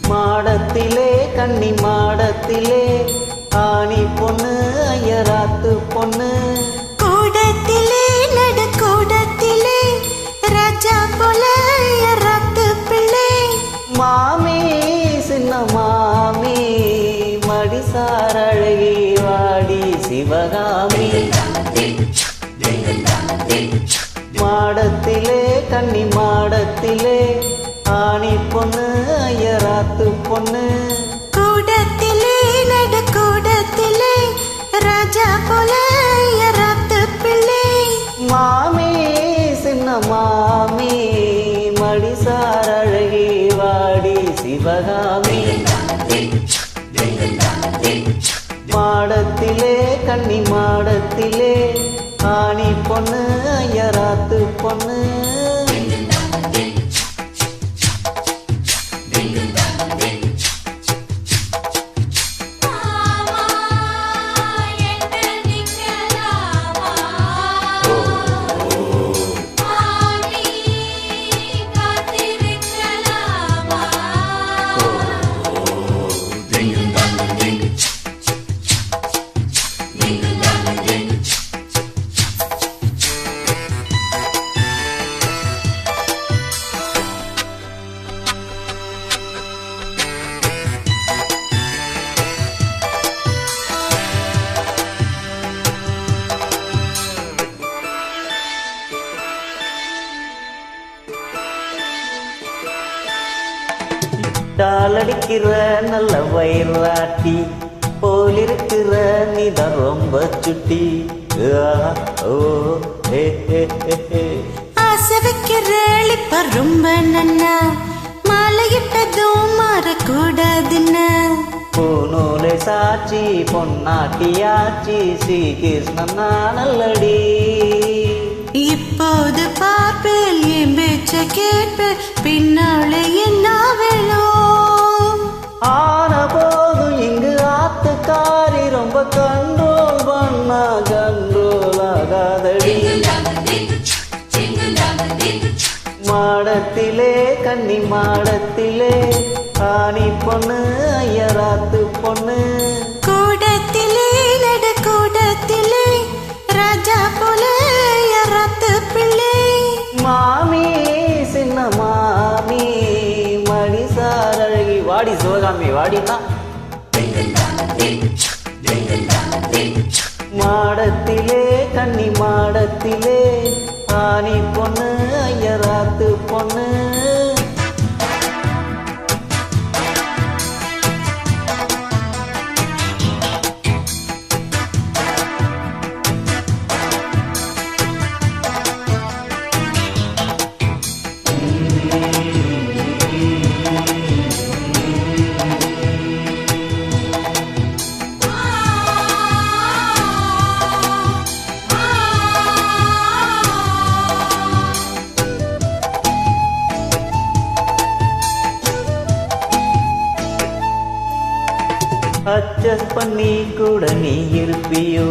மாடத்திலே கன்னி மாடத்திலே ஆணி பொண்ணு ஐயராத்து பொண்ணு கூடத்திலே நடு கூடத்திலே ராஜா போல ஐயராத்து பிள்ளை மாமி சின்ன மாமி மடிசார் அழகி வாடி சிவகாமி மாடத்திலே கன்னி மாடத்திலே ஆணி பொண்ணு ஐயராத்து பொண்ணு கூடத்திலே நடு கூடத்திலே ராஜா போல ஐயராத்து பிள்ளை மாமி சின்ன மாமி மடிசார் அழகி வாடி சிவகாமி மாடத்திலே கன்னி மாடத்திலே ஆணி பொண்ணு ஐயராத்து பொண்ணு டாலடிக்கிற நல்ல வயிறாட்டி போலிருக்கிற நீதான் ரொம்ப சுட்டி ஆசை வைக்கிற இப்ப ரொம்ப நன்னா மாலையிட்டதும் மாறக்கூடாதுன்னு பூநூலை சாட்சி பொன்னாட்டியாச்சி ஸ்ரீகிருஷ்ணன் நல்லடி இப்போது பார்ப்பேன் என் பேச்ச கேட்பேன் பின்னாலே என்ன வேணும் ஆன போதும் இங்கு ஆத்துக்காரி ரொம்ப கண்ட்ரோல் பண்ணா கண்ட்ரோல் ஆகாதடி மாடத்திலே கன்னி மாடத்திலே ஆணி பொண்ணு ஐயராத்து பொண்ணு கூடத்திலே நடு கூடத்திலே ராஜா போல ஐயராத்து பிள்ளை மாமி சின்ன மாமி மடிசார் அழகி வாடி சிவகாமி வாடினா மாடத்திலே கன்னி மாடத்திலே ஆணி பொண்ணு ஐயராத்து பொண்ணு அட்ஜஸ்ட் பண்ணி கூட நீ இருப்பியோ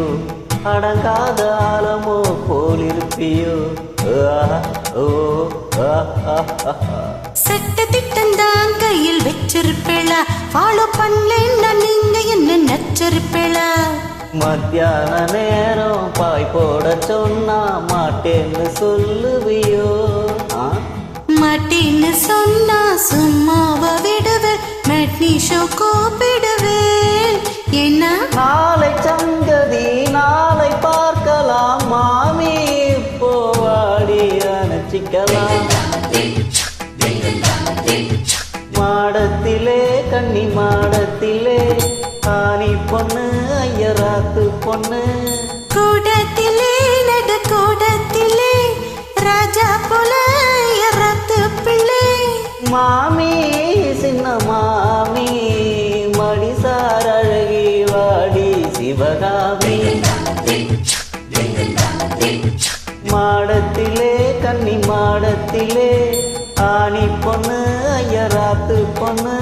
அடங்காத ஆலமோ போல் இருப்பியோ சட்ட திட்டந்தான் கையில் வச்சிருப்பேளா ஃபாலோ பண்ணலன்னா நீங்க என்ன நச்சிருப்பேளா மத்தியான நேரம் பாய் போட சொன்னா மாட்டேன்னு சொல்லுவியோ மாட்டின்னு சொன்னா சும்மாவ விடுவேன் மெட்னி ஷோ கூப்பிடுவேன் என்ன நாளை சங்கதி நாளை பார்க்கலாம் மாமி இப்போ வாடி அணைச்சிக்கலாம் மாடத்திலே கன்னி மாடத்திலே ஆணி பொண்ணு ஐயராத்து பொண்ணு கூடத்திலே நடு கூடத்திலே ராஜா போல ஐயராத்து பிள்ளை மாமி சின்ன மாமி மடிசார் அழகி மாடத்திலே கன்னி மாடத்திலே ஆணி பொண்ணு ஐயராத்து பொண்ணு